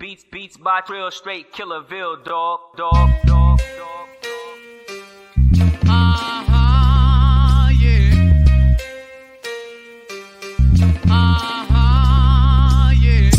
Beats by real straight Killerville, dog. Yeah. Yeah. Yeah.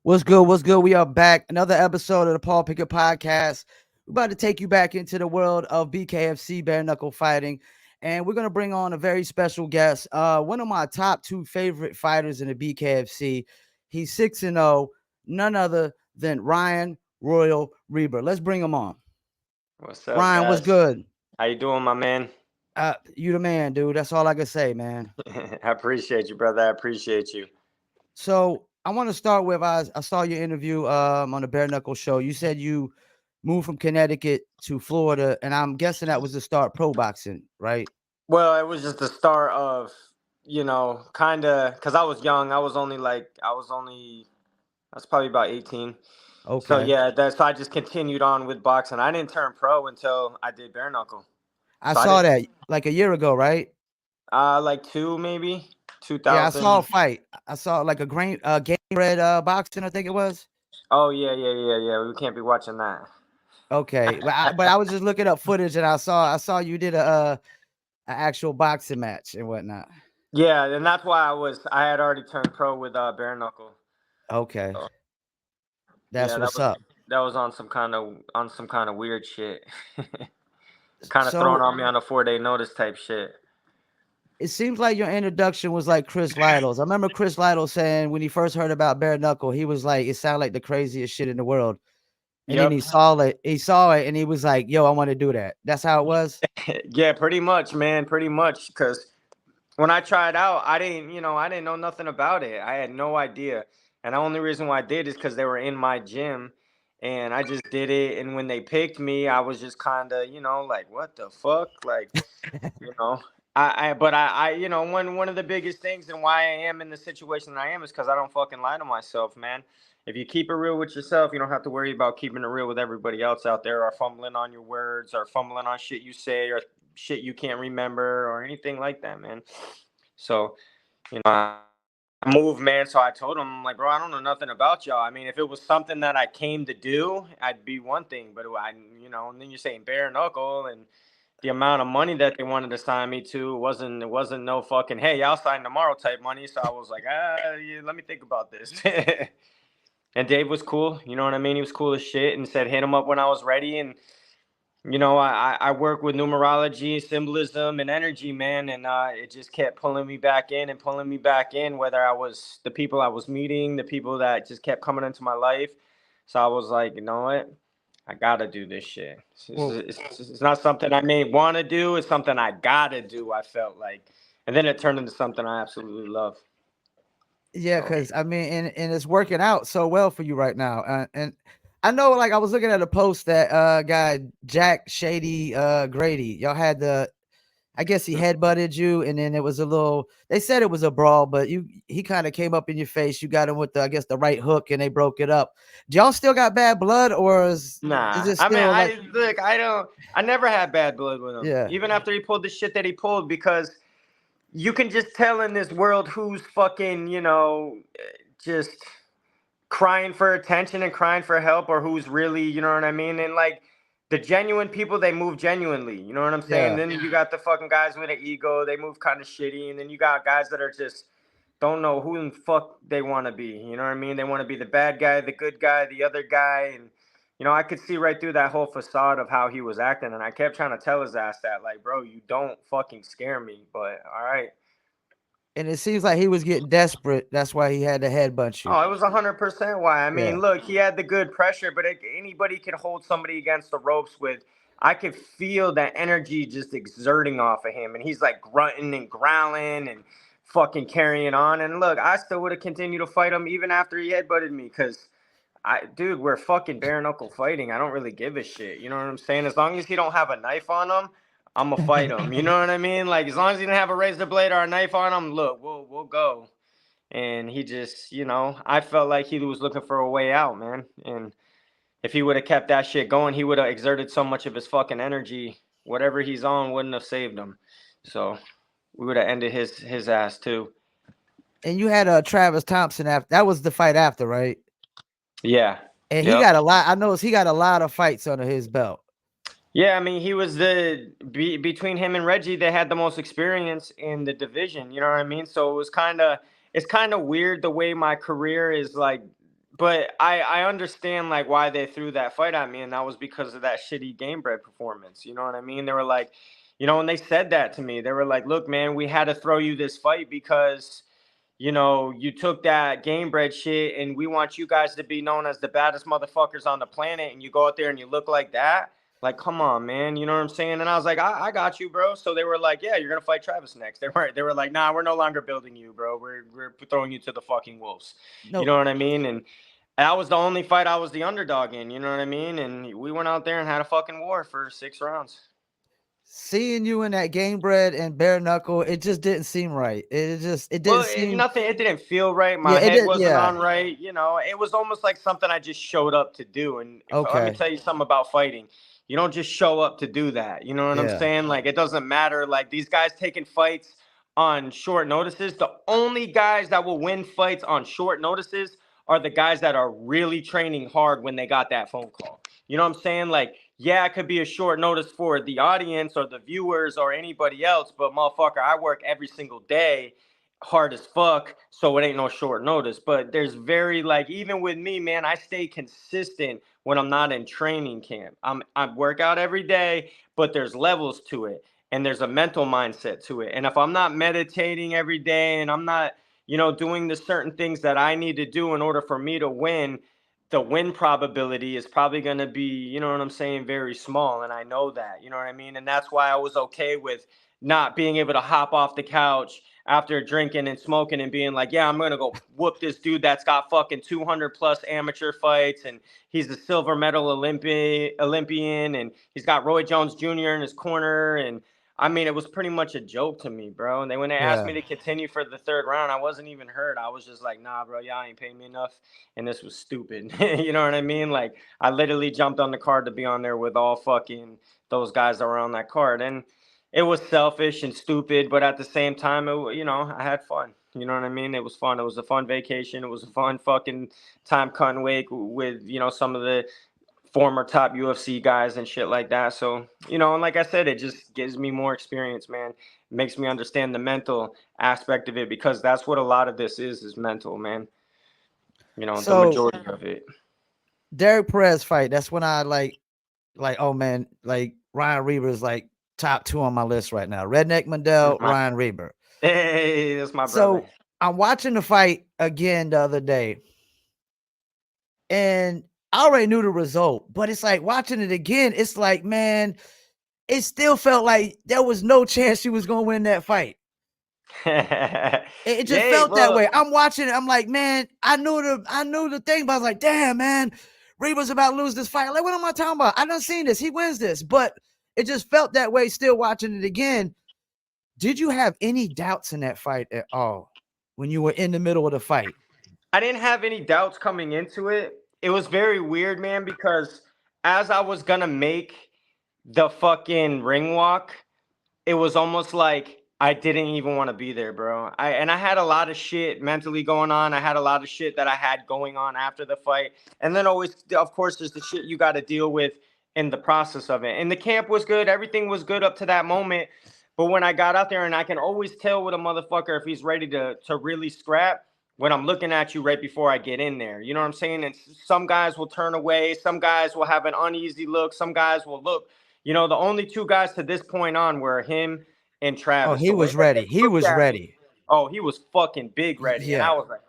What's good? What's good? We are back. Another episode of the Paul Pickett Podcast. We're about to take you back into the world of BKFC, bare knuckle fighting. And we're going to bring on a very special guest. One of my top two favorite fighters in the BKFC. He's 6-0, none other than Ryan Royal Reber. Let's bring him on. What's up, Ryan, guys? what's good? How you doing, my man? You the man, dude. That's all I can say, man. I appreciate you, brother. I appreciate you. So I want to start with I saw your interview on the Bare Knuckle Show. You said you moved from Connecticut to Florida, and I'm guessing that was to start pro boxing, right? Well, it was just the start of, kind of, because I was young. I was probably about 18. Okay. So, yeah, so I just continued on with boxing. I didn't turn pro until I did bare knuckle. I saw that like a year ago, right? Like 2000. Yeah, I saw a fight. I saw like a game red boxing, I think it was. Oh, yeah. We can't be watching that. Okay, but I was just looking up footage, and I saw you did a actual boxing match and whatnot. Yeah, and that's why I had already turned pro with bare knuckle. Okay, So, that's what's up. That was on some kind of weird shit. Kind of So, thrown on me on a 4-day notice type shit. It seems like your introduction was like Chris Lytle's. I remember Chris Lytle saying when he first heard about bare knuckle, he was like, it sounded like the craziest shit in the world. And then he saw it, and he was like, yo, I want to do that. That's how it was? Yeah, pretty much, man. Pretty much. Because when I tried out, I didn't know nothing about it. I had no idea. And the only reason why I did is because they were in my gym. And I just did it. And when they picked me, I was just kind of, like, what the fuck? Like, one of the biggest things and why I am in the situation that I am is because I don't fucking lie to myself, man. If you keep it real with yourself, you don't have to worry about keeping it real with everybody else out there or fumbling on your words or fumbling on shit you say or shit you can't remember or anything like that, man. So, I moved, man. So I told him, I'm like, bro, I don't know nothing about y'all. I mean, if it was something that I came to do, I'd be one thing. But and then you're saying bare knuckle and the amount of money that they wanted to sign me to wasn't no fucking, hey, I'll sign tomorrow type money. So I was like, yeah, let me think about this. And Dave was cool. You know what I mean? He was cool as shit and said, hit him up when I was ready. And, I work with numerology, symbolism, and energy, man. And it just kept pulling me back in, whether I was the people I was meeting, the people that just kept coming into my life. So I was like, you know what? I got to do this shit. It's not something I may want to do. It's something I got to do, I felt like. And then it turned into something I absolutely love. Yeah, because I mean, and it's working out so well for you right now. And I know, like, I was looking at a post that guy Jack Shady Grady, y'all had I guess he headbutted you, and then it was they said it was a brawl, but he kind of came up in your face. You got him with the right hook, and they broke it up. Do y'all still got bad blood, or is it still I never had bad blood with him. Yeah. Even after he pulled the shit that he pulled, because you can just tell in this world who's fucking, just crying for attention and crying for help, or who's really, you know what I mean? And like the genuine people, they move genuinely. You know what I'm saying? Yeah. Then you got the fucking guys with an ego, they move kind of shitty. And then you got guys that are just don't know who in the fuck they want to be. You know what I mean? They want to be the bad guy, the good guy, the other guy. And, I could see right through that whole facade of how he was acting. And I kept trying to tell his ass that, like, bro, you don't fucking scare me. But all right. And it seems like he was getting desperate. That's why he had to headbutt you. Oh, it was 100% why. I mean, Look, he had the good pressure, but anybody could hold somebody against the ropes with. I could feel that energy just exerting off of him. And he's like grunting and growling and fucking carrying on. And look, I still would have continued to fight him even after he headbutted me, because dude, we're fucking bare knuckle fighting. I don't really give a shit. You know what I'm saying? As long as he don't have a knife on him, I'm gonna fight him. You know what I mean? Like, as long as he didn't have a razor blade or a knife on him, look, we'll go. and he just, I felt like he was looking for a way out, man. And if he would have kept that shit going, he would have exerted so much of his fucking energy. Whatever he's on wouldn't have saved him. So we would have ended his ass too. And you had Travis Thompson after that was the fight after, right? Yeah. And he Yep. got a lot. I noticed he got a lot of fights under his belt. Yeah, I mean, he was between him and Reggie, they had the most experience in the division. You know what I mean? So it's kind of weird the way my career is like, but I understand like why they threw that fight at me, and that was because of that shitty Game Bread performance. You know what I mean? They were like, when they said that to me, they were like, "Look, man, we had to throw you this fight because." You took that Game Bread shit, and we want you guys to be known as the baddest motherfuckers on the planet, and you go out there and you look like that. Like, come on, man. You know what I'm saying? And I was like, I got you, bro. So they were like, yeah, you're gonna fight Travis next. They were like, nah, we're no longer building you, bro. We're throwing you to the fucking wolves. No, You know what I mean? And that was the only fight I was the underdog in. You know what I mean? And we went out there and had a fucking war for 6 rounds. seeing you in that Game Bread and bare knuckle, it just didn't seem right. It didn't seem nothing. It didn't feel right. Yeah, My it head did. wasn't Yeah. on right. It was almost like something I just showed up to do. And let me Okay. tell you something about fighting. You don't just show up to do that. You know what I'm Yeah. saying? Like, it doesn't matter. Like, these guys taking fights on short notices. The only guys that will win fights on short notices are the guys that are really training hard when they got that phone call. You know what I'm saying? Like, yeah, it could be a short notice for the audience or the viewers or anybody else, but motherfucker, I work every single day hard as fuck, so it ain't no short notice. But there's very like, even with me, man, I stay consistent when I'm not in training camp. I work out every day, but there's levels to it, and there's a mental mindset to it. And if I'm not meditating every day and I'm not, doing the certain things that I need to do in order for me to win, the win probability is probably going to be, you know what I'm saying, very small. And I know that, you know what I mean? And that's why I was okay with not being able to hop off the couch after drinking and smoking and being like, yeah, I'm going to go whoop this dude that's got fucking 200 plus amateur fights. And he's the silver medal Olympian. And he's got Roy Jones Jr. in his corner. And I mean, it was pretty much a joke to me, bro. And then when they asked me to continue for the third round, I wasn't even hurt. I was just like, nah, bro, y'all ain't paying me enough. And this was stupid. You know what I mean? Like, I literally jumped on the card to be on there with all fucking those guys that were on that card. And it was selfish and stupid, but at the same time, I had fun. You know what I mean? It was fun. It was a fun vacation. It was a fun fucking time cutting weight with, some of the former top UFC guys and shit like that. So, and like I said, it just gives me more experience, man. It makes me understand the mental aspect of it, because that's what a lot of this is mental, man. The majority of it. Derek Perez fight. That's when I like, oh man, like Ryan Reber is like top 2 on my list right now. Redneck Mandel, Ryan Reber. Hey, that's my brother. So I'm watching the fight again the other day, and I already knew the result, but it's like watching it again. It's like, man, it still felt like there was no chance she was gonna win that fight. It just felt that way. I'm watching it. I'm like, man, I knew the thing, but I was like, damn, man, Reber's about to lose this fight. Like, what am I talking about? I done seen this. He wins this, but it just felt that way. Still watching it again. Did you have any doubts in that fight at all when you were in the middle of the fight? I didn't have any doubts coming into it. It was very weird, man, because as I was gonna make the fucking ring walk, it was almost like I didn't even want to be there, bro. I had a lot of shit mentally going on. I had a lot of shit that I had going on after the fight. And then always, of course, there's the shit you got to deal with in the process of it. And the camp was good. Everything was good up to that moment. But when I got out there, and I can always tell with a motherfucker if he's ready to really scrap when I'm looking at you right before I get in there. You know what I'm saying? And some guys will turn away. Some guys will have an uneasy look. Some guys will look. The only 2 guys to this point on were him and Travis. Oh, he was ready. He was ready. Oh, he was fucking big ready. Yeah. And I was like,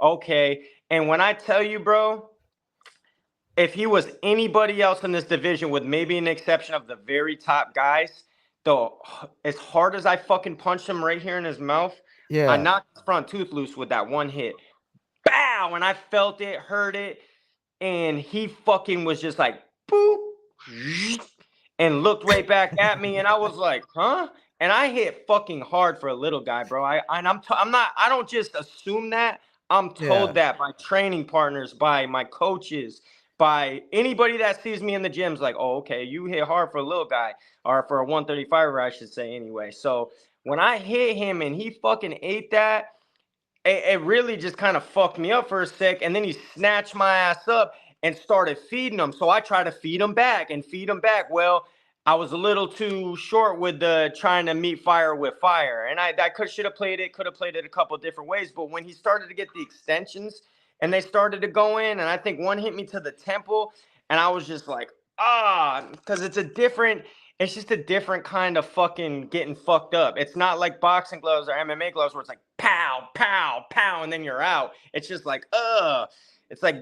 okay. And when I tell you, bro, if he was anybody else in this division, with maybe an exception of the very top guys, though, as hard as I fucking punched him right here in his mouth, I knocked his front tooth loose with that one hit. Bow! And I felt it, heard it, and he fucking was just like, boop, and looked right back at me, and I was like, huh? and I hit fucking hard for a little guy, bro. I'm not. I don't just assume that. I'm Yeah. told that by training partners, by my coaches, by anybody that sees me in the gyms. Like, oh, okay, you hit hard for a little guy, or for a 135er, I should say, anyway. So when I hit him and he fucking ate that, it really just kind of fucked me up for a sec. And then he snatched my ass up and started feeding him. So I tried to feed him back and feed him back. Well, I was a little too short with the trying to meet fire with fire. And I should have played it, could have played it a couple different ways. But when he started to get the extensions and they started to go in, and I think one hit me to the temple, and I was just like, because it's just a different kind of fucking getting fucked up. It's not like boxing gloves or MMA gloves where it's like pow, pow, pow, and then you're out. It's just like, it's like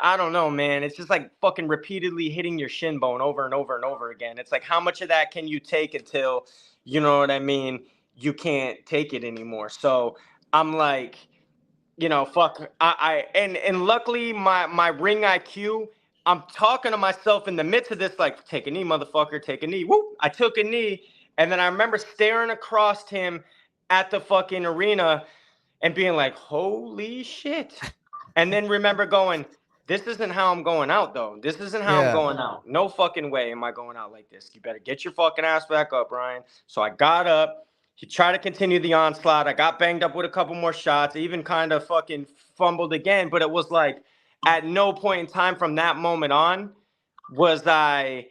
I don't know, man. It's just like fucking repeatedly hitting your shin bone over and over and over again. It's like, how much of that can you take until, you know what I mean, you can't take it anymore. So I'm like, fuck. And luckily my ring IQ, I'm talking to myself in the midst of this, like, take a knee, motherfucker, take a knee. Whoop. I took a knee, and then I remember staring across him at the fucking arena and being like, holy shit. And then remember going, this isn't how I'm going out, though. This isn't how I'm going out. No fucking way am I going out like this. You better get your fucking ass back up, Ryan. So I got up. He tried to continue the onslaught. I got banged up with a couple more shots. I even kind of fucking fumbled again. But it was like, at no point in time from that moment on was I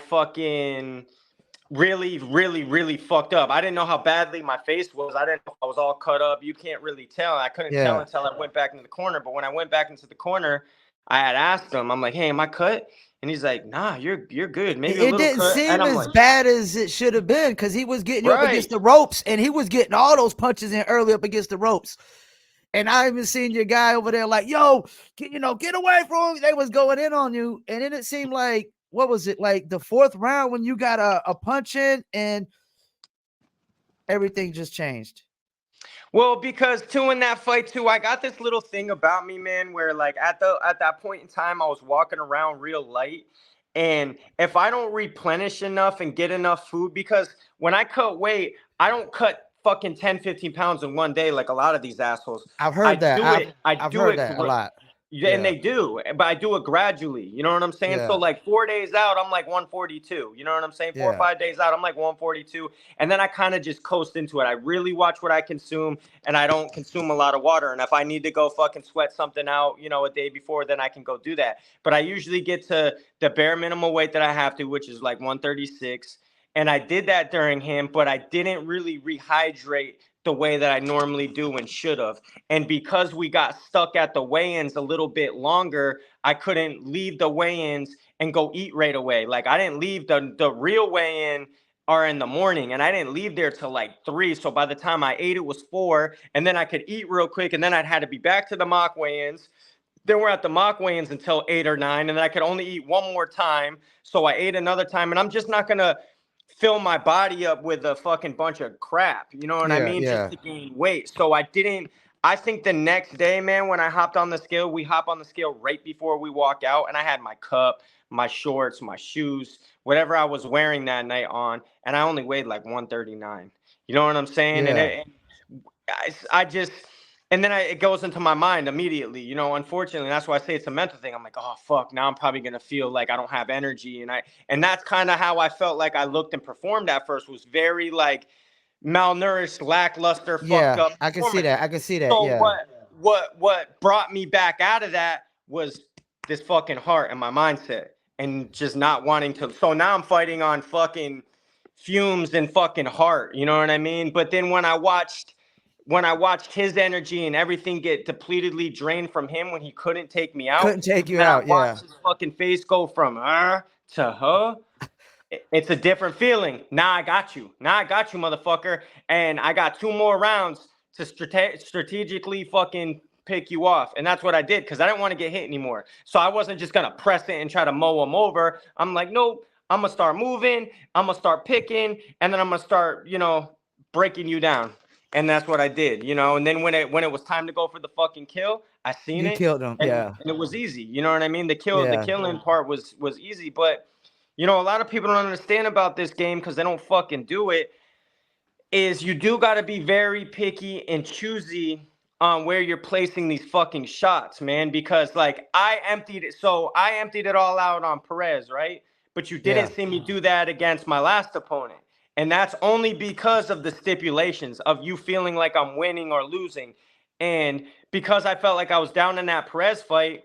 fucking really, really, really fucked up. I didn't know how badly my face was. I didn't know if I was all cut up. You can't really tell. I couldn't tell until I went back into the corner. But when I went back into the corner, I had asked him, I'm like, hey, am I cut? And he's like, nah, you're good. Maybe a It little didn't cut. seem And I'm as like, bad as it should have been because he was getting you up against right. the ropes and he was getting all those punches in early up against the ropes. And I even seen your guy over there like, yo, get away from him. They was going in on you. And then it seemed like, what was it, like the fourth round when you got a punch in and everything just changed? Well, because too, in that fight too, I got this little thing about me, man, where like at that point in time, I was walking around real light. And if I don't replenish enough and get enough food, because when I cut weight, I don't cut fucking 10, 15 pounds in one day like a lot of these assholes. I've heard that. I I've do heard it that a lot. and they do, but I do it gradually. You know what I'm saying? Yeah. So like 4 days out, I'm like 142. You know what I'm saying? 4 or 5 days out, I'm like 142. And then I kind of just coast into it. I really watch what I consume, and I don't consume a lot of water. And if I need to go fucking sweat something out, a day before, then I can go do that. But I usually get to the bare minimum weight that I have to, which is like 136. And I did that during him, but I didn't really rehydrate the way that I normally do and should have. And because we got stuck at the weigh-ins a little bit longer, I couldn't leave the weigh-ins and go eat right away. Like I didn't leave the real weigh-in are in the morning, and I didn't leave there till like 3. So by the time I ate, it was 4, and then I could eat real quick, and then I'd had to be back to the mock weigh-ins. Then we're at the mock weigh-ins until 8 or 9, and then I could only eat one more time. So I ate another time, and I'm just not gonna fill my body up with a fucking bunch of crap. You know what I mean? Yeah. Just to gain weight. So I think the next day, man, when I hopped on the scale, we hop on the scale right before we walk out, and I had my cup, my shorts, my shoes, whatever I was wearing that night on, and I only weighed like 139. You know what I'm saying? Yeah. And I just, and then it goes into my mind immediately, unfortunately. That's why I say it's a mental thing. I'm like, oh, fuck, now I'm probably going to feel like I don't have energy. And that's kind of how I felt like I looked and performed at first, was very like malnourished, lackluster, fucked up. I can see that. So what brought me back out of that was this fucking heart and my mindset and just not wanting to. So now I'm fighting on fucking fumes and fucking heart. You know what I mean? But then when I watched his energy and everything get depletedly drained from him when he couldn't take me out. Couldn't take you out, I watched his fucking face go from to her. It's a different feeling. Now I got you, motherfucker. And I got 2 more rounds to strategically fucking pick you off. And that's what I did, because I didn't want to get hit anymore. So I wasn't just going to press it and try to mow him over. I'm like, nope, I'm going to start moving. I'm going to start picking. And then I'm going to start, breaking you down. And that's what I did, and then when it was time to go for the fucking kill, I seen it. You killed him, and it was easy. You know what I mean? The killing part was easy, but you know, a lot of people don't understand about this game because they don't fucking do it, is you do got to be very picky and choosy on where you're placing these fucking shots, man. Because like I emptied it all out on Perez, right? But you Yeah. didn't see me do that against my last opponent, and that's only because of the stipulations of you feeling like I'm winning or losing, and because I felt like I was down in that Perez fight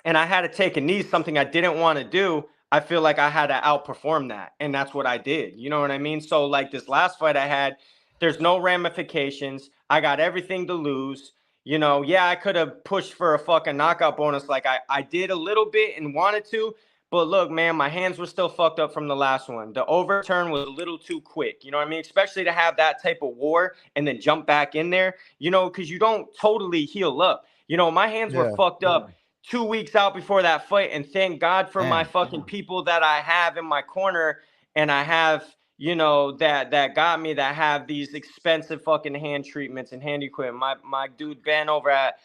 and I had to take a knee, something I didn't want to do. I feel like I had to outperform that. And that's what I did. You know what I mean? So, like this last fight I had, there's no ramifications. I got everything to lose. You know, yeah, I could have pushed for a fucking knockout bonus like I did a little bit and wanted to. But look, man, my hands were still fucked up from the last one. The overturn was a little too quick. You know what I mean? Especially to have that type of war and then jump back in there, you know, because you don't totally heal up. You know, my hands were Yeah. fucked up 2 weeks out before that fight, and thank God for my Damn. fucking people that I have in my corner, and I have, you know, that got me, that have these expensive fucking hand treatments and hand equipment. My dude Ben over at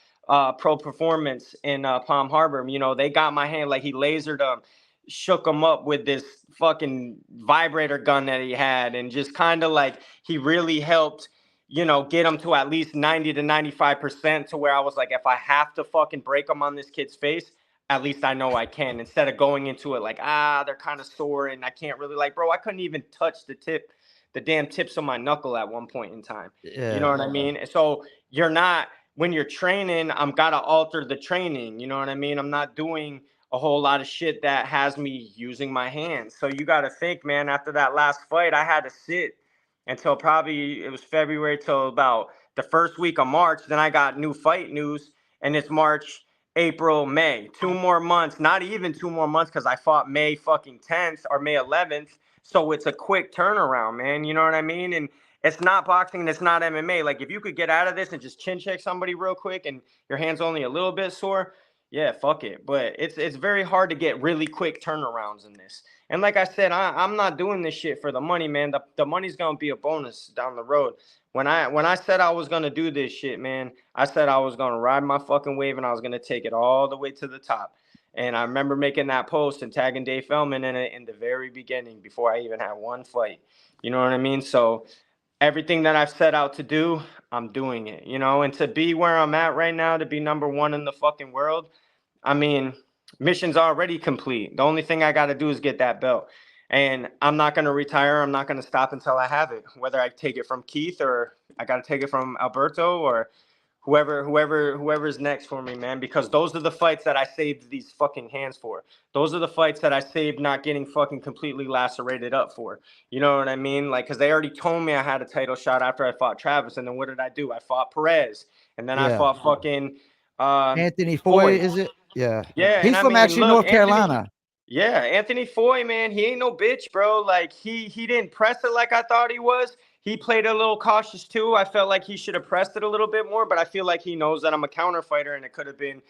Pro Performance in Palm Harbor, you know, they got my hand like he lasered them, shook him up with this fucking vibrator gun that he had, and just kind of like he really helped, you know, get them to at least 90 to 95% to where I was like, if I have to fucking break them on this kid's face, at least I know I can, instead of going into it like, they're kind of sore and I can't really, like, bro, I couldn't even touch the damn tips of my knuckle at one point in time. You know Yeah. what I mean? So you're not, when you're training, I'm got to alter the training. You know what I mean? I'm not doing a whole lot of shit that has me using my hands. So you got to think, man, after that last fight, I had to sit until probably it was February till about the first week of March. Then I got new fight news, and it's March, April, May. 2 more months, not even 2 more months, because I fought May fucking 10th or May 11th. So it's a quick turnaround, man. You know what I mean? And it's not boxing and it's not MMA. Like if you could get out of this and just chin check somebody real quick and your hand's only a little bit sore, yeah, fuck it. But it's very hard to get really quick turnarounds in this. And like I said, I'm not doing this shit for the money, man. The money's gonna be a bonus down the road. When I said I was gonna do this shit, man, I said I was gonna ride my fucking wave and I was gonna take it all the way to the top. And I remember making that post and tagging Dave Feldman in it in the very beginning before I even had one fight. You know what I mean? So everything that I've set out to do, I'm doing it, you know, and to be where I'm at right now, to be number one in the fucking world, I mean, mission's already complete. The only thing I got to do is get that belt. And I'm not going to retire. I'm not going to stop until I have it, whether I take it from Keith or I got to take it from Alberto or whoever's next for me, man, because those are the fights that I saved these fucking hands for. Those are the fights that I saved not getting fucking completely lacerated up for. You know what I mean? Like, because they already told me I had a title shot after I fought Travis. And then what did I do? I fought Perez. And then I Yeah. fought fucking Anthony Foy, Foy. is it? Yeah. Yeah, and He's I from mean, actually look, North Anthony. Carolina. Yeah, Anthony Foy, man, he ain't no bitch, bro. Like he didn't press it like I thought he was. He played a little cautious too. I felt like he should have pressed it a little bit more, but I feel like he knows that I'm a counter fighter and it could have been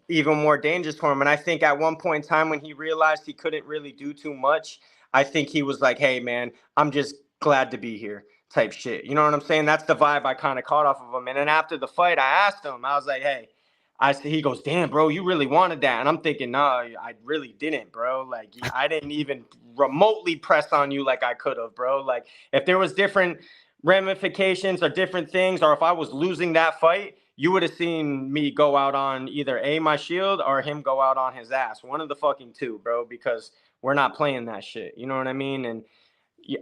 even more dangerous for him. And I think at one point in time when he realized he couldn't really do too much, I think he was like, "Hey, man, I'm just glad to be here." Type shit. You know what I'm saying? That's the vibe I kind of caught off of him. And then after the fight, I asked him, I was like, "Hey," he goes, "Damn, bro, you really wanted that." And I'm thinking, no, I really didn't, bro. Like, I didn't even remotely press on you like I could have, bro. Like, if there was different ramifications or different things, or if I was losing that fight, you would have seen me go out on either my shield or him go out on his ass. One of the fucking two, bro, because we're not playing that shit. You know what I mean? And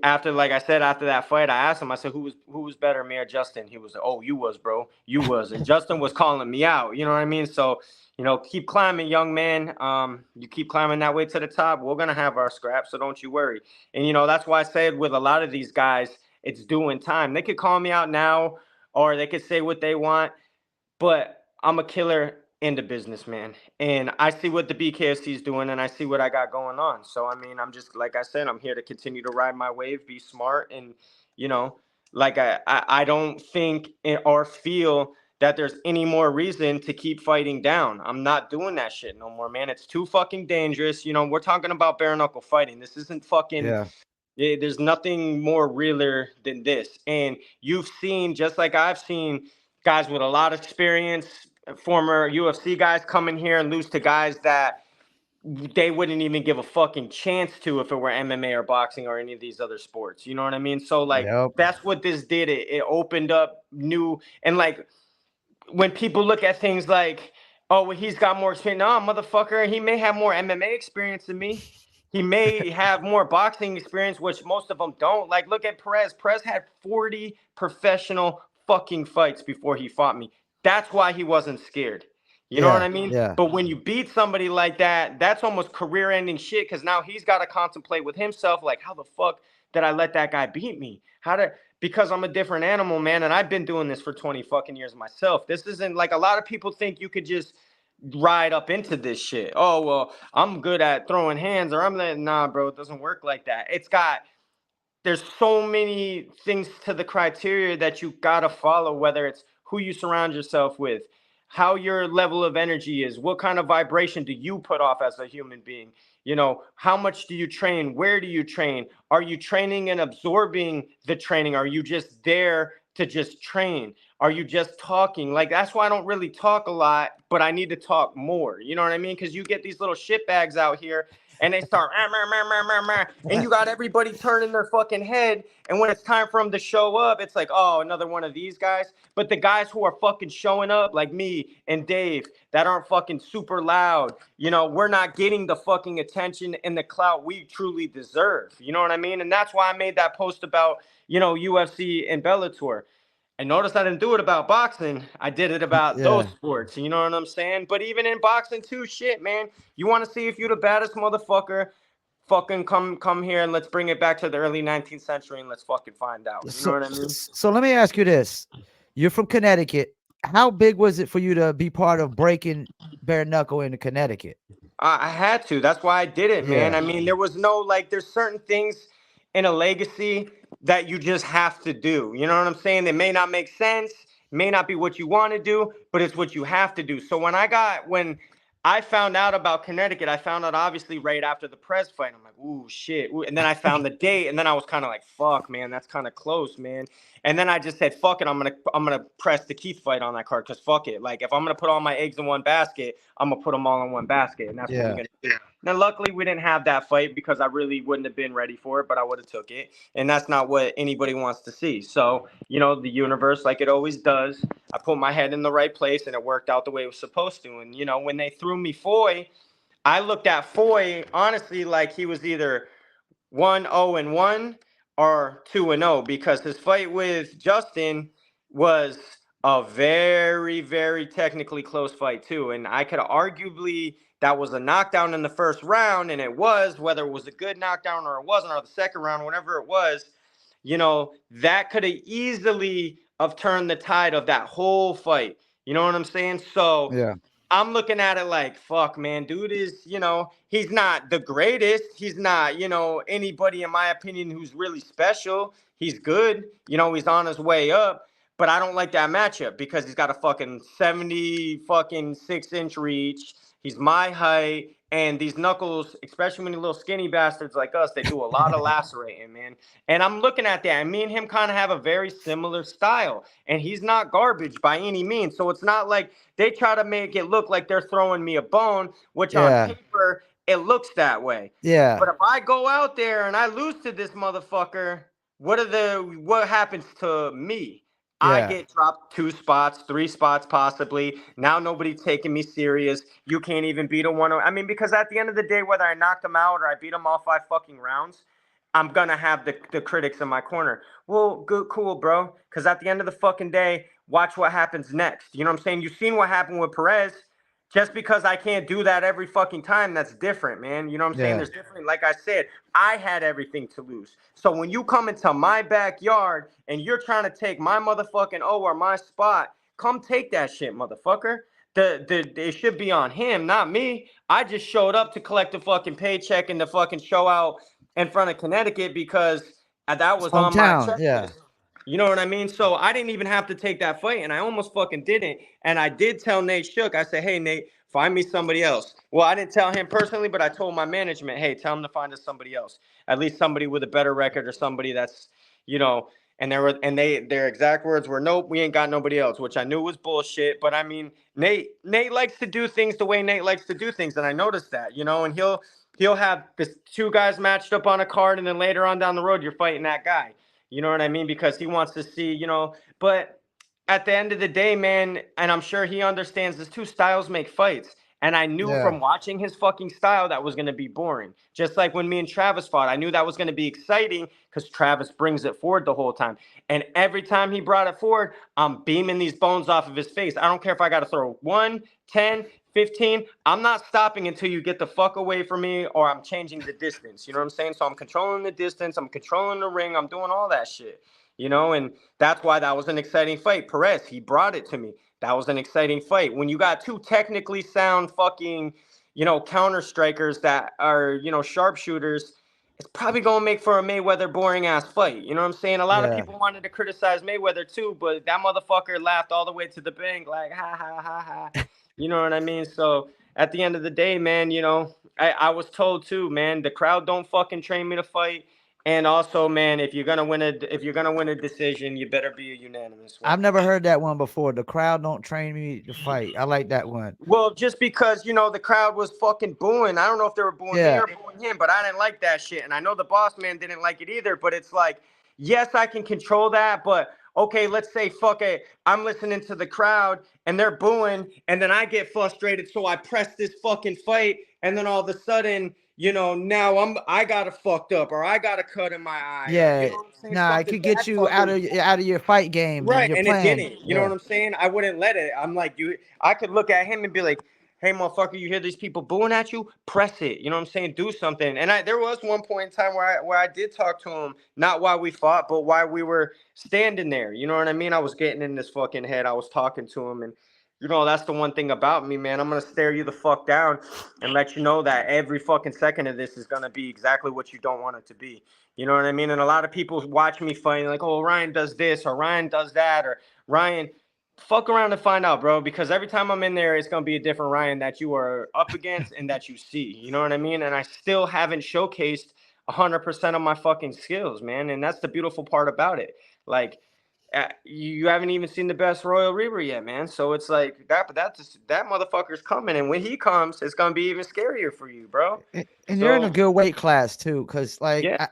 after, like I said, after that fight, I asked him, I said, who was better, me or Justin? He was like, "Oh, you was, bro. You was." And Justin was calling me out. You know what I mean? So, you know, keep climbing, young man. You keep climbing that way to the top. We're gonna have our scraps, so don't you worry. And you know, that's why I said with a lot of these guys, it's doing time. They could call me out now, or they could say what they want, but I'm a killer in the business, man. And I see what the BKFC is doing and I see what I got going on. So, I mean, I'm just, like I said, I'm here to continue to ride my wave, be smart. And, you know, like I don't think or feel that there's any more reason to keep fighting down. I'm not doing that shit no more, man. It's too fucking dangerous. You know, we're talking about bare knuckle fighting. This isn't fucking, Yeah. there's nothing more realer than this. And you've seen, just like I've seen, guys with a lot of experience, former UFC guys come in here and lose to guys that they wouldn't even give a fucking chance to if it were MMA or boxing or any of these other sports. You know what I mean? So like Yep. that's what this did. It opened up new, and like when people look at things like, oh, well, he's got more experience. No, motherfucker, he may have more MMA experience than me. He may have more boxing experience, which most of them don't. Like, look at Perez. Perez had 40 professional fucking fights before he fought me. That's why he wasn't scared. You know what Yeah. I mean? Yeah. But when you beat somebody like that, that's almost career-ending shit, because now he's got to contemplate with himself, like, how the fuck did I let that guy beat me? Because I'm a different animal, man, and I've been doing this for 20 fucking years myself. This isn't like a lot of people think you could just ride up into this shit. Oh, well, I'm good at throwing hands, or I'm like, nah, bro, it doesn't work like that. There's so many things to the criteria that you gotta follow, whether it's who you surround yourself with, how your level of energy is, what kind of vibration do you put off as a human being, how much do you train, where do you train, are you training and absorbing the training, are you just there to just train, are you just talking? Like, that's why I don't really talk a lot, but I need to talk more, you know what I mean? Because you get these little shitbags out here and they start, and you got everybody turning their fucking head. And when it's time for them to show up, it's like, oh, another one of these guys. But the guys who are fucking showing up, like me and Dave, that aren't fucking super loud, we're not getting the fucking attention and the clout we truly deserve. You know what I mean? And that's why I made that post about, UFC and Bellator. And notice I didn't do it about boxing. I did it about those Yeah. sports. You know what I'm saying? But even in boxing too, shit, man. You want to see if you're the baddest motherfucker? Fucking come here and let's bring it back to the early 19th century and let's fucking find out. You know So, what I mean? so let me ask you this: you're from Connecticut. How big was it for you to be part of breaking bare knuckle into Connecticut? I had to. That's why I did it, man. Yeah. I mean, there was no, like, there's certain things in a legacy that you just have to do. You know what I'm saying? They may not make sense, may not be what you want to do, but it's what you have to do. So when I found out about Connecticut, I found out obviously right after the Prez fight. I'm like, ooh, shit. Ooh. And then I found the date, and then I was kind of like, fuck, man, that's kind of close, man. And then I just said, fuck it, I'm gonna press the Keith fight on that card, because fuck it. Like, if I'm gonna put all my eggs in one basket, I'm gonna put them all in one basket, and that's what we're Yeah. gonna do. Now, luckily, we didn't have that fight because I really wouldn't have been ready for it, but I would have took it, and that's not what anybody wants to see. So, the universe, like it always does, I put my head in the right place, and it worked out the way it was supposed to. And when they threw me Foy, I looked at Foy honestly like he was either 1-0-1 or 2-0, because his fight with Justin was a very, very technically close fight too. And I could arguably that was a knockdown in the first round, and it was, whether it was a good knockdown or it wasn't, or the second round, whatever it was, that could have easily have turned the tide of that whole fight. You know what I'm saying? So Yeah. I'm looking at it like, fuck, man, dude is, he's not the greatest. He's not, anybody, in my opinion, who's really special. He's good. He's on his way up. But I don't like that matchup because he's got a fucking 70 fucking 6-inch reach. He's my height. And these knuckles, especially when you're little skinny bastards like us, they do a lot of lacerating, man. And I'm looking at that. And me and him kind of have a very similar style. And he's not garbage by any means. So it's not like they try to make it look like they're throwing me a bone, which on Yeah. paper, it looks that way. Yeah. But if I go out there and I lose to this motherfucker, what happens to me? I Yeah. get dropped 2 spots, 3 spots possibly. Now nobody's taking me serious. You can't even beat a 1-0. I mean, because at the end of the day, whether I knocked him out or I beat him all 5 fucking rounds, I'm going to have the critics in my corner. Well, good, cool, bro. Because at the end of the fucking day, watch what happens next. You know what I'm saying? You've seen what happened with Perez. Just because I can't do that every fucking time, that's different, man. You know what I'm saying? Yeah. There's different, like I said, I had everything to lose. So when you come into my backyard and you're trying to take my motherfucking or my spot, come take that shit, motherfucker. It should be on him, not me. I just showed up to collect the fucking paycheck and the fucking show out in front of Connecticut because that was on my Hometown. Yeah. checklist. You know what I mean? So I didn't even have to take that fight, and I almost fucking didn't. And I did tell Nate Shook, I said, hey, Nate, find me somebody else. Well, I didn't tell him personally, but I told my management, hey, tell him to find us somebody else. At least somebody with a better record or somebody that's, And their exact words were, "Nope, we ain't got nobody else," which I knew was bullshit. But I mean, Nate likes to do things the way Nate likes to do things, and I noticed that, and he'll have this two guys matched up on a card, and then later on down the road, you're fighting that guy. You know what I mean? Because he wants to see, But at the end of the day, man, and I'm sure he understands this too, styles make fights. And I knew Yeah. from watching his fucking style that was going to be boring. Just like when me and Travis fought, I knew that was going to be exciting because Travis brings it forward the whole time. And every time he brought it forward, I'm beaming these bones off of his face. I don't care if I got to throw 1, 10, 15. I'm not stopping until you get the fuck away from me or I'm changing the distance. You know what I'm saying? So I'm controlling the distance. I'm controlling the ring. I'm doing all that shit. And that's why that was an exciting fight. Perez, he brought it to me. That was an exciting fight. When you got two technically sound fucking, counter strikers that are, sharpshooters, it's probably going to make for a Mayweather boring ass fight. You know what I'm saying? A lot of Yeah. people wanted to criticize Mayweather too, but that motherfucker laughed all the way to the bank like, ha, ha, ha, ha. You know what I mean? So at the end of the day, man, I was told too, man, the crowd don't fucking train me to fight. And also, man, if you're gonna win a decision, you better be a unanimous one. I've never heard that one before. The crowd don't train me to fight. I like that one. Well, just because, the crowd was fucking booing. I don't know if they were booing me Yeah. or booing him, but I didn't like that shit. And I know the boss man didn't like it either, but it's like, yes, I can control that, but okay, let's say, fuck it, I'm listening to the crowd and they're booing, and then I get frustrated, so I press this fucking fight, and then all of a sudden, now I got a fucked up, or I got a cut in my eye, or Yeah. what I'm saying? Nah, it Something could get bad you fucking out of your fight game and right, your and it plan. didn't. You know Yeah. what I'm saying? I wouldn't let it. I'm like, I could look at him and be like, "Hey, motherfucker, you hear these people booing at you? Press it." You know what I'm saying? Do something. And there was one point in time where I did talk to him, not while we fought, but while we were standing there. You know what I mean? I was getting in this fucking head. I was talking to him, and that's the one thing about me, man. I'm gonna stare you the fuck down and let you know that every fucking second of this is gonna be exactly what you don't want it to be. You know what I mean? And a lot of people watch me fighting like, "Oh, Ryan does this or Ryan does that," or Ryan, fuck around and find out, bro. Because every time I'm in there, it's gonna be a different Ryan that you are up against and that you see. You know what I mean? And I still haven't showcased 100% of my fucking skills, man. And that's the beautiful part about it. Like, you haven't even seen the best Royal Reber yet, man. So it's like that motherfucker's coming, and when he comes, it's gonna be even scarier for you, bro. And you're in a So good weight class too, because yeah.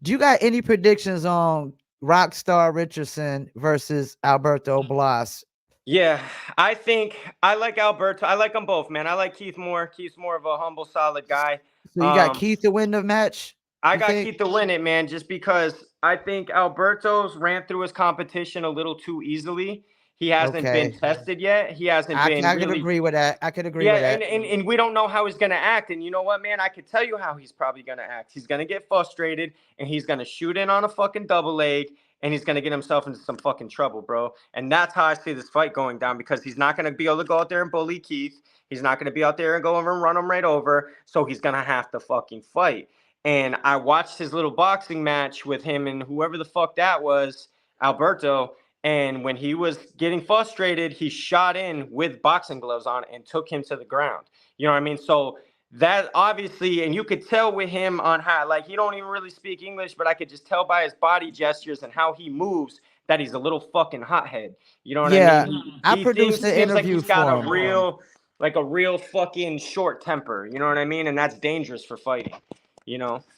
do you got any predictions on Rockstar Richardson versus Alberto Blas? Yeah, I think I like Alberto. I like them both, man. I like Keith more. Keith's more of a humble, solid guy. So you got Keith to win the match? I You got think? Keith to win it, man, just because I think Alberto's ran through his competition a little too easily. He hasn't been Okay. tested yet. He hasn't I been could really. agree with that. I could agree Yeah, with that. and we don't know how he's gonna act. And you know what, man? I could tell you how he's probably gonna act. He's gonna get frustrated and he's gonna shoot in on a fucking double leg and he's gonna get himself into some fucking trouble, bro. And that's how I see this fight going down because he's not gonna be able to go out there and bully Keith. He's not gonna be out there and go over and run him right over. So he's gonna have to fucking fight. And I watched his little boxing match with him and whoever the fuck that was, Alberto. And when he was getting frustrated, he shot in with boxing gloves on and took him to the ground. You know what I mean? So that obviously, and you could tell with him on how, like, he don't even really speak English, but I could just tell by his body gestures and how he moves that he's a little fucking hothead. You know what I Yeah, mean? I He produced the seems like interview he's got for a him. real fucking short temper. You know what I mean? And that's dangerous for fighting.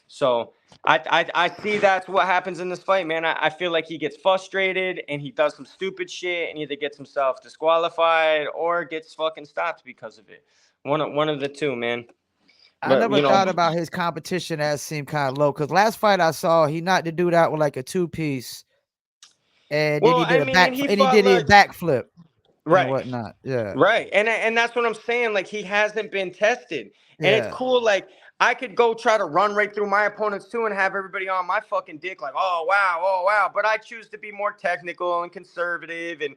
So I see that's what happens in this fight, man. I feel like he gets frustrated and he does some stupid shit and either gets himself disqualified or gets fucking stopped because of it. One of the two, man. I But never thought about his competition as seemed kind of low because last fight I saw he knocked the dude out with like a 2-piece, and then well, he I did a mean, back he and he fought did a like backflip and right. whatnot. Yeah, Right. And that's what I'm saying. Like he hasn't been tested. And it's yeah, cool. Like I could go try to run right through my opponents too and have everybody on my fucking dick like, oh wow, oh wow. But I choose to be more technical and conservative and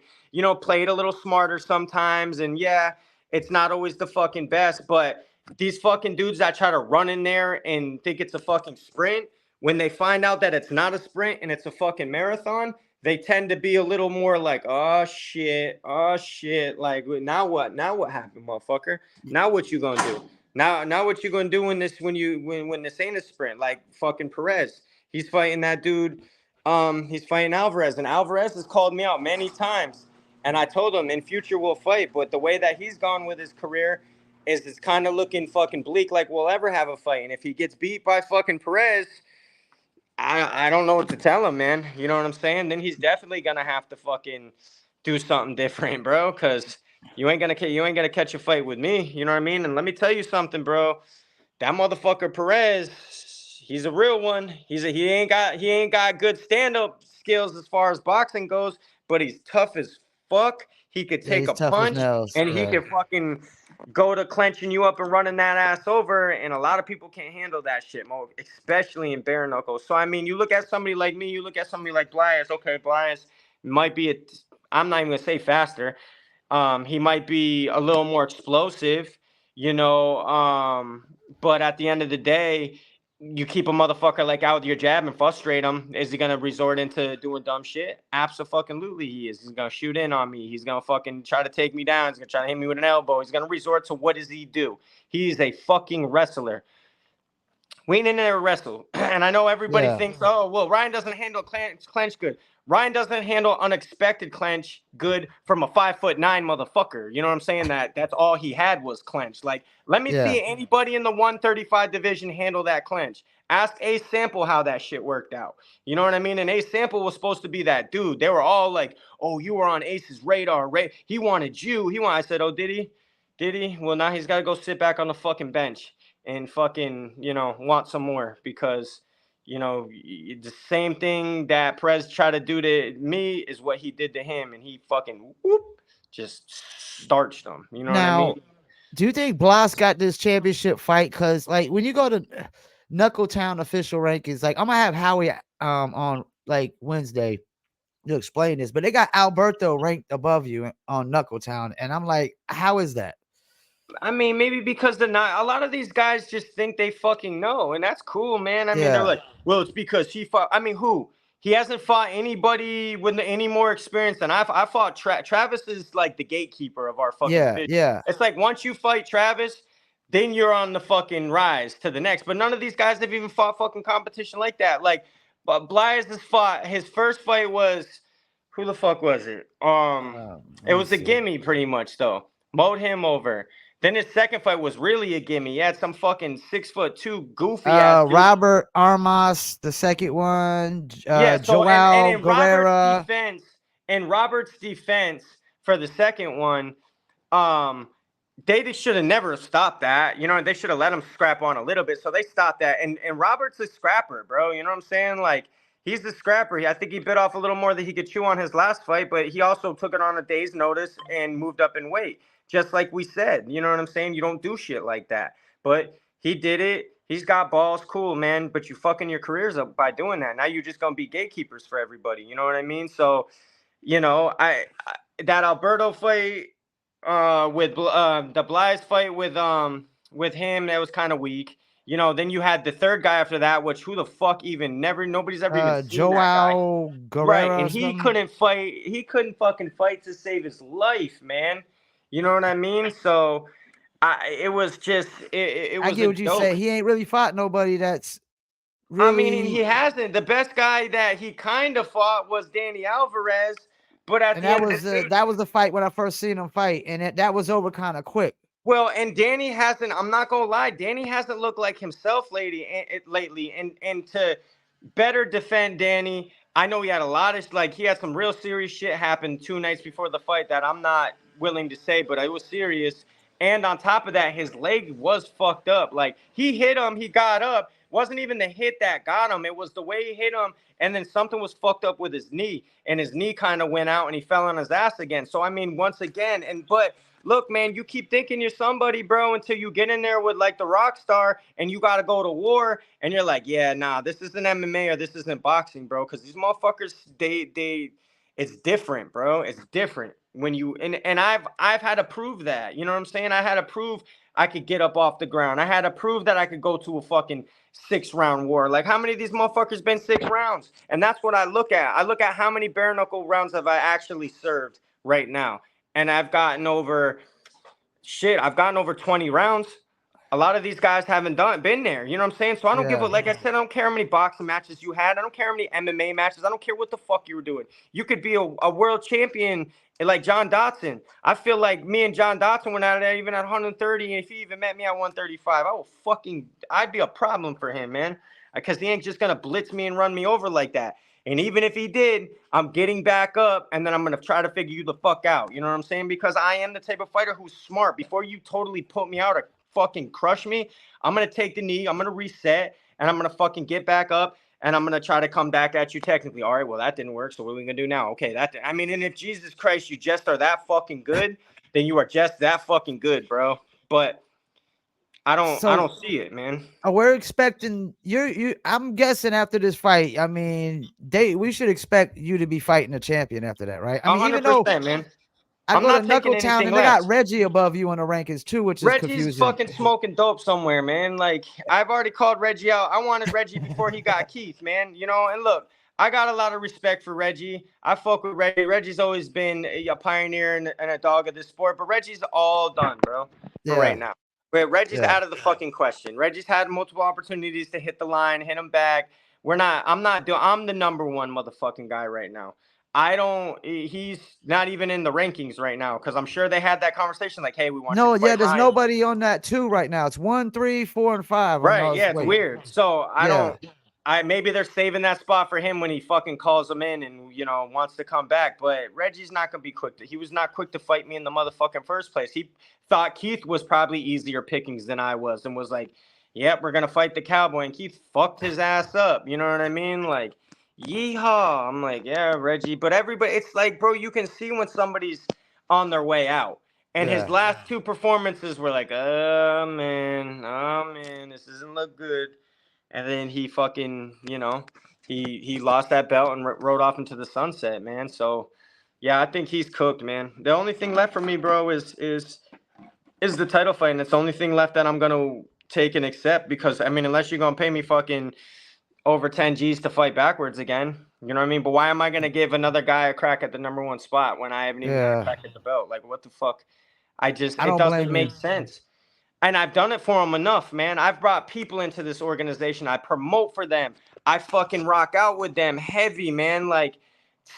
play it a little smarter sometimes. And yeah, it's not always the fucking best, but these fucking dudes that try to run in there and think it's a fucking sprint, when they find out that it's not a sprint and it's a fucking marathon, they tend to be a little more like, oh shit, like now what? Now what happened, motherfucker? Now what you gonna do? Now what you gonna do when this ain't a sprint? Like fucking Perez, he's fighting that dude He's fighting Alvarez, and Alvarez has called me out many times, and I told him in future we'll fight. But the way that he's gone with his career is it's kind of looking fucking bleak, like we'll ever have a fight. And if he gets beat by fucking Perez, I don't know what to tell him, man. You know what I'm saying? Then he's definitely gonna have to fucking do something different, bro. Cause you ain't gonna catch a fight with me. You know what I mean? And let me tell you something, bro. That motherfucker Perez, he's a real one. He ain't got good stand up skills as far as boxing goes, but he's tough as fuck. He could Yeah, take he's a tough as punch nails. and he Yeah, could fucking go to clenching you up and running that ass over. And a lot of people can't handle that shit, especially in bare knuckles. So I mean, you look at somebody like me, you look at somebody like Blias. Okay, Blias might be I'm not even gonna say faster. He might be a little more explosive, you know. But at the end of the day, you keep a motherfucker like out with your jab and frustrate him. Is he gonna resort into doing dumb shit? Absolutely, he is. He's gonna shoot in on me. He's gonna fucking try to take me down. He's gonna try to hit me with an elbow. He's gonna resort to what does he do? He's a fucking wrestler. We ain't in there to wrestle. And I know everybody yeah, thinks, oh, well, Ryan doesn't handle clench good. Ryan doesn't handle unexpected clench good from a 5'9" motherfucker. You know what I'm saying? That's all he had was clench. Like, let me yeah, see anybody in the 135 division handle that clench. Ask Ace Sample how that shit worked out. You know what I mean? And Ace Sample was supposed to be that dude. They were all like, oh, you were on Ace's radar. He wanted you. I said, oh, did he? Did he? Well, now he's got to go sit back on the fucking bench and fucking, want some more because, the same thing that Perez tried to do to me is what he did to him, and he fucking just starched him. You know what I now mean? do you think Blas got this championship fight? Because like when you go to Knuckletown official rankings, like I'm gonna have Howie on like Wednesday to explain this, but they got Alberto ranked above you on Knuckletown, and I'm like, how is that? I mean, maybe because they're not. A lot of these guys just think they fucking know, and that's cool, man. I mean, they're Yeah, like, well, it's because he fought. I mean, who? He hasn't fought anybody with any more experience than I fought. Travis is like the gatekeeper of our fucking yeah, division. yeah, It's like once you fight Travis, then you're on the fucking rise to the next. But none of these guys have even fought fucking competition like that. Like, but Blyes has fought. His first fight was who the fuck was it? let It me was a see. gimme pretty much though. Mowed him over. Then his second fight was really a gimme. He had some fucking 6'2" goofy ass dude. Robert Armas, the second one, Yeah, so and Joao in Robert's Guerrera. defense, for the second one, um, they just should have never stopped that. You know, they should have let him scrap on a little bit. So they stopped that. And Robert's a scrapper, bro. You know what I'm saying? Like he's the scrapper. I think he bit off a little more than he could chew on his last fight, but he also took it on a day's notice and moved up in weight. Just like we said. You know what I'm saying? You don't do shit like that. But he did it. He's got balls, cool, man. But you fucking your careers up by doing that. Now you're just gonna be gatekeepers for everybody. You know what I mean? So, I that Alberto fight with the Bly's fight with him, that was kind of weak. You know, then you had the third guy after that, which who the fuck even nobody's ever even seen that guy. Joao Right, Guerrera and or he something. couldn't fight. He couldn't fucking fight to save his life, man. You know what I mean? So it was just it I was get a what you say. joke. He ain't really fought nobody that's I mean, and he really, hasn't. The best guy that he kind of fought was Danny Alvarez, but at and the end of the day, that was the fight when I first seen him fight, and that was over kind of quick. well, and Danny hasn't. I'm not gonna lie, Danny hasn't looked like himself lately. And to better defend Danny, I know he had a lot of he had some real serious shit happen 2 nights before the fight that I'm not willing to say, but it was serious. And on top of that, his leg was fucked up. Like he hit him, he got up. Wasn't even the hit that got him. It was the way he hit him, and then something was fucked up with his knee, and his knee kind of went out, and he fell on his ass again. So I mean, once again, but look, man, you keep thinking you're somebody, bro, until you get in there with like the rock star and you got to go to war and you're like, yeah, nah, this isn't MMA or this isn't boxing, bro. Because these motherfuckers, it's different, bro. It's different when you and I've had to prove that. You know what I'm saying? I had to prove I could get up off the ground. I had to prove that I could go to a fucking 6-round war. Like how many of these motherfuckers been 6 rounds? And that's what I look at. I look at how many bare knuckle rounds have I actually served right now, and I've gotten over 20 rounds. A lot of these guys haven't been there. You know what I'm saying? So I don't give a, Yeah. like I said, I don't care how many boxing matches you had. I don't care how many MMA matches. I don't care what the fuck you were doing. You could be a world champion like John Dotson. I feel like me and John Dotson went out there even at 130. And if he even met me at 135, I'd be a problem for him, man. Because he ain't just gonna blitz me and run me over like that. And even if he did, I'm getting back up and then I'm gonna try to figure you the fuck out. You know what I'm saying? Because I am the type of fighter who's smart. Before you totally put me out or fucking crush me, I'm gonna take the knee, I'm gonna reset, and I'm gonna fucking get back up, and I'm gonna try to come back at you technically. All right, well that didn't work, so what are we gonna do now? Okay, I mean, and if Jesus Christ, you just are that fucking good, then you are just that fucking good, bro. But I So don't see it, man. we're expecting you. I'm guessing after this fight, I mean, we should expect you to be fighting a champion after that, right? I mean, even though 100%, man. I I'm go to not taking Knuckle Town anything and they got less. Reggie above you in the rankings too, which is Reggie's confusing. fucking smoking dope somewhere, man. Like, I've already called Reggie out. I wanted Reggie before he got Keith, man. You know, and look, I got a lot of respect for Reggie. I fuck with Reggie. Reggie's always been a pioneer and a dog of this sport, but Reggie's all done, bro, for right Yeah, now. But Reggie's yeah. out of the fucking question. Reggie's had multiple opportunities to hit the line, hit him back. I'm the number one motherfucking guy right now. I don't. He's not even in the rankings right now because I'm sure they had that conversation like, "Hey, we want you No, to yeah, fight there's Ryan." nobody on that two right now. It's 1, 3, 4, and 5 on Right? y'all's Yeah, it's weight. weird. So I Yeah, don't. I maybe they're saving that spot for him when he fucking calls him in and wants to come back. But Reggie's not gonna be quick. He was not quick to fight me in the motherfucking first place. He thought Keith was probably easier pickings than I was, and was like, "Yep, we're gonna fight the cowboy." And Keith fucked his ass up. You know what I mean? Like, yeehaw! I'm like, yeah, Reggie. But everybody, it's like, bro, you can see when somebody's on their way out. And his yeah. last two performances were like, oh man, this doesn't look good. And then he fucking, he lost that belt and rode off into the sunset, man. So, yeah, I think he's cooked, man. The only thing left for me, bro, is the title fight, and it's the only thing left that I'm gonna take and accept because I mean, unless you're gonna pay me fucking over 10 G's to fight backwards again. You know what I mean? But why am I gonna give another guy a crack at the number one spot when I haven't even had a Yeah. crack at the belt? Like, what the fuck? I It don't doesn't blame make you. sense. And I've done it for them enough, man. I've brought people into this organization. I promote for them. I fucking rock out with them heavy, man. Like,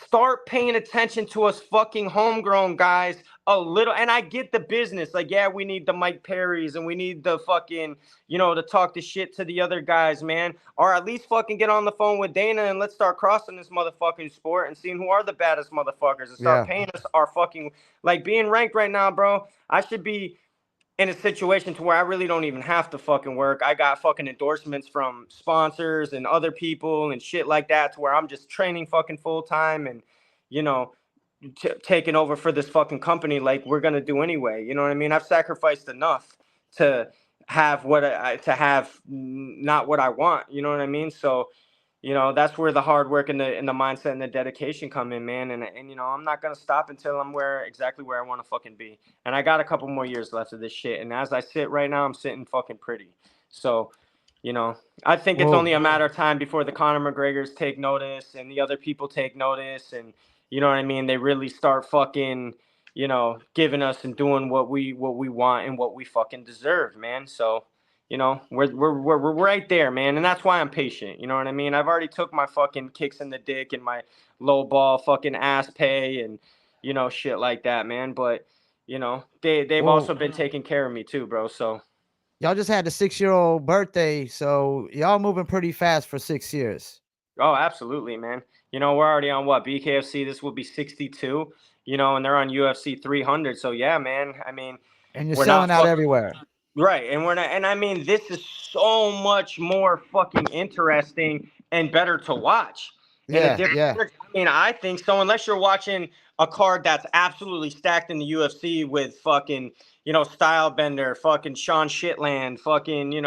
start paying attention to us fucking homegrown guys a little. And I get the business. Like, yeah, we need the Mike Perrys and we need the fucking, to talk the shit to the other guys, man. Or at least fucking get on the phone with Dana and let's start crossing this motherfucking sport and seeing who are the baddest motherfuckers and start Yeah. paying us our fucking, like, being ranked right now, bro. I should be in a situation to where I really don't even have to fucking work. I got fucking endorsements from sponsors and other people and shit like that to where I'm just training fucking full time and, you know, taking over for this fucking company like we're going to do anyway. You know what I mean? I've sacrificed enough to have to have not what I want. You know what I mean? So, that's where the hard work and the mindset and the dedication come in, man. And I'm not gonna stop until I'm exactly where I want to fucking be. And I got a couple more years left of this shit. And as I sit right now, I'm sitting fucking pretty. So, I think it's Well, only a matter of time before the Conor McGregors take notice and the other people take notice, and you know what I mean. They really start fucking, giving us and doing what we want and what we fucking deserve, man. So we're right there, man, and that's why I'm patient. You know what I mean? I've already took my fucking kicks in the dick and my low ball fucking ass pay and shit like that, man. But they've well, also been taking care of me too, bro. So y'all just had the 6-year-old birthday, so y'all moving pretty fast for 6 years. oh, absolutely, man. We're already on what BKFC. This will be 62. And they're on UFC 300. So yeah, man. I mean, And you're we're not selling out fucking. everywhere. Right, and we're not, and I mean, this is so much more fucking interesting and better to watch in a Yeah, different. yeah. I mean, I think so. Unless you're watching a card that's absolutely stacked in the UFC with fucking, Stylebender, fucking Sean Shitland, fucking,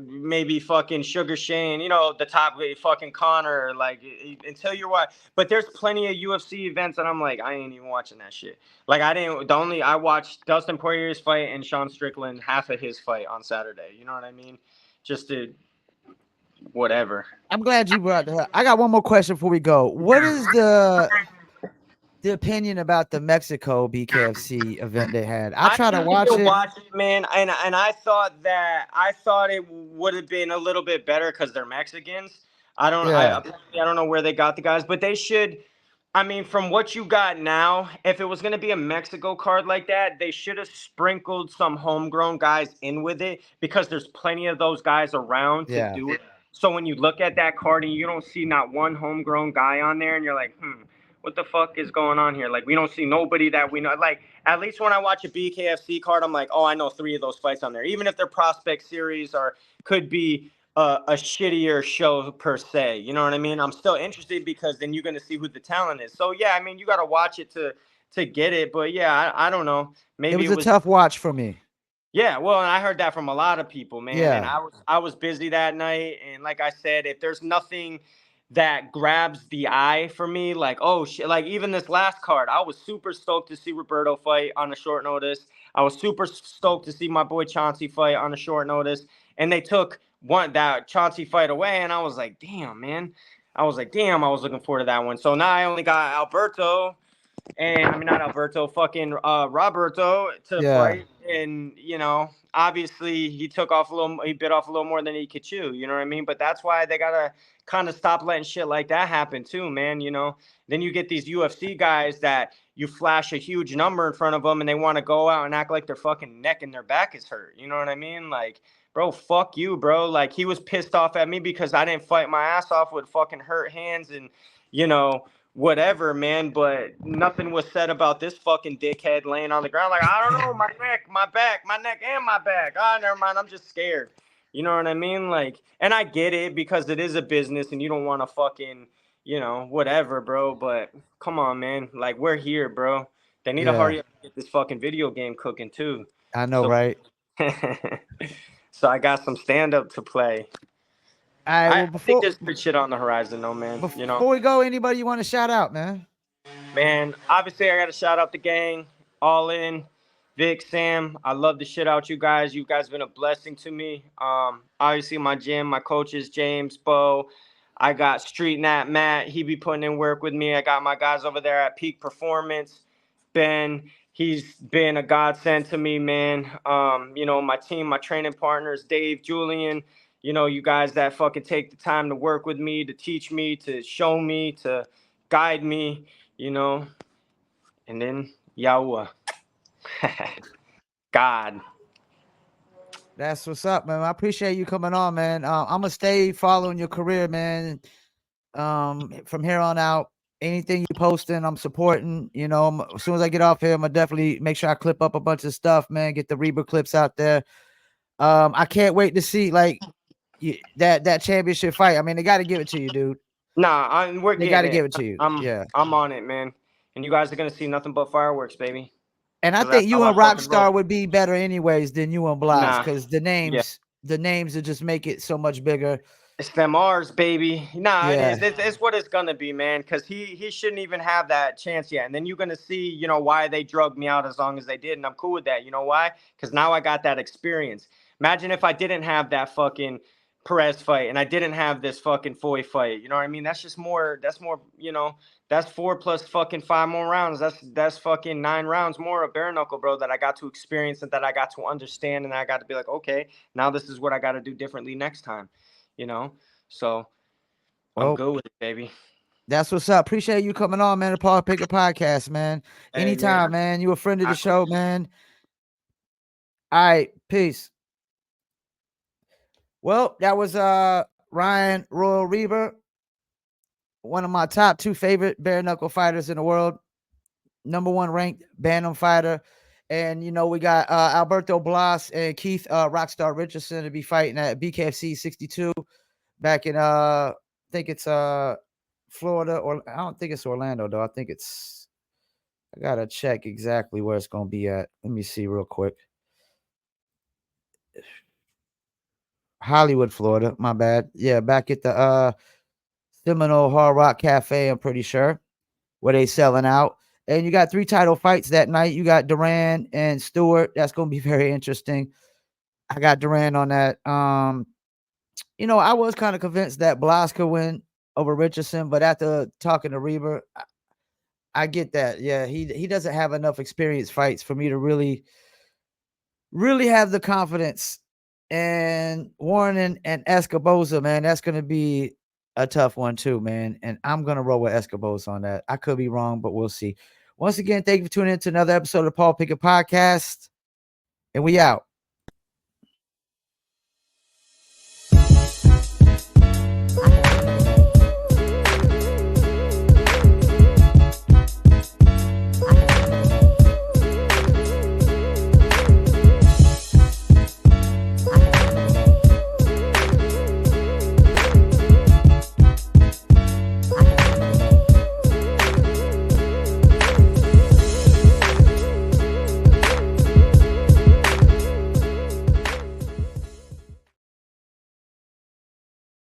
maybe fucking Sugar Shane, the top fucking Connor, like until you're watching. But there's plenty of UFC events, and I'm like, I ain't even watching that shit. Like I watched Dustin Poirier's fight and Sean Strickland half of his fight on Saturday. You know what I mean? Just to whatever. I'm glad you brought that up. I got one more question before we go. What is the the opinion about the Mexico BKFC event they had? I I try to didn't get watch to it. watch it, man, and I thought it would have been a little bit better because they're Mexicans. Yeah, I don't know where they got the guys, but they should. I mean, from what you got now, if it was going to be a Mexico card like that, they should have sprinkled some homegrown guys in with it because there's plenty of those guys around to yeah. do it. So when you look at that card and you don't see not one homegrown guy on there, and you're like, what the fuck is going on here? Like, we don't see nobody that we know. Like, at least when I watch a BKFC card, I'm like, oh, I know 3 of those fights on there. Even if they're prospect series or could be a shittier show per se. You know what I mean? I'm still interested because then you're going to see who the talent is. So, yeah, I mean, you got to watch it to get it. But, yeah, I don't know. It Maybe was it a was. tough watch for me. Yeah, well, and I heard that from a lot of people, man. And Yeah, I was busy that night, and like I said, if there's nothing that grabs the eye for me, like oh shit, like even this last card, I was super stoked to see Roberto fight on a short notice. I was super stoked to see my boy Chauncey fight on a short notice, and they took that Chauncey fight away, and I was like, damn, man. I was like, damn, I was looking forward to that one. So now I only got Alberto and I mean not Alberto, fucking Roberto to yeah, fight, and obviously he bit off a little more than he could chew. You know what I mean? But that's why they gotta kind of stop letting shit like that happen too, man. Then you get these UFC guys that you flash a huge number in front of them, and they want to go out and act like their fucking neck and their back is hurt. You know what I mean? Like, bro, fuck you, bro. Like he was pissed off at me because I didn't fight my ass off with fucking hurt hands and you know whatever, man, but nothing was said about this fucking dickhead laying on the ground. Like, I don't know, my neck, my back, my neck, and my back. Ah, never mind. I'm just scared. You know what I mean? Like, and I get it because it is a business and you don't want to fucking, whatever, bro. But come on, man. Like, we're here, bro. They need to yeah. hurry up and get this fucking video game cooking, too. I know, So, right? so I got some stand up to play. All right. I Well, think there's good shit on the horizon, though, man. before we go, anybody you want to shout out, man? Man, obviously I got to shout out the gang, All In, Vic, Sam. I love the shit out you guys. You guys been a blessing to me. Obviously my gym, my coaches, James, Bo. I got Street Nat Matt. He be putting in work with me. I got my guys over there at Peak Performance. Ben, he's been a godsend to me, man. My team, my training partners, Dave, Julian. You guys that fucking take the time to work with me, to teach me, to show me, to guide me you know, and then Yahweh. God. That's what's up, man. I appreciate you coming on, man. I'm gonna stay following your career, man. From here on out, anything you posting, I'm supporting. As soon as I get off here, I'm gonna definitely make sure I clip up a bunch of stuff, man. Get the Reber clips out there. I can't wait to see that championship fight. I mean, they got to give it to you, dude. Nah, we're They got to getting give it. it to you. I'm Yeah. I'm on it, man. And you guys are gonna see nothing but fireworks, baby. And I 'Cause that's think how you I and fucking Rockstar roll. would be better anyways than you and Blas, Nah, because yeah. the names would just make it so much bigger. It's them ours, baby. Nah, it is. Yeah. It's what it's gonna be, man. Because he shouldn't even have that chance yet. And then you're gonna see, why they drugged me out as long as they did, and I'm cool with that. You know why? Because now I got that experience. Imagine if I didn't have that fucking Perez fight and I didn't have this fucking Foy fight. You know what I mean? That's just more. That's more. That's 4 plus fucking 5 more rounds. That's fucking 9 rounds more of bare knuckle, bro. That I got to experience and that I got to understand and I got to be like, okay, now this is what I got to do differently next time. You know. So I'm Well, good with it, baby. that's what's up. Appreciate you coming on, man. The Paul Picker podcast, man. Hey, Anytime, man. man. You a friend of I the show, appreciate it. man. All right. Peace. Well, that was Ryan Royal Reber, one of my top 2 favorite bare knuckle fighters in the world. Number 1 ranked Bantam fighter. And we got Alberto Blas and Keith Rockstar Richardson to be fighting at BKFC 62 back in I think it's Florida, or I don't think it's Orlando though. I gotta check exactly where it's gonna be at. Let me see real quick. Hollywood, Florida. My bad. Yeah, back at the Seminole Hard Rock Cafe, I'm pretty sure, where they selling out. And you got 3 title fights that night. You got Duran and Stewart. That's gonna be very interesting. I got Duran on that. I was kind of convinced that Blas could win over Richardson, but after talking to Reber, I get that. Yeah, he doesn't have enough experience fights for me to really have the confidence. And Warren and Escoboza, man, that's gonna be a tough one too, man. And I'm gonna roll with Escoboza on that. I could be wrong, but we'll see. Once again, thank you for tuning in to another episode of the Paul Pickett Podcast. And we out.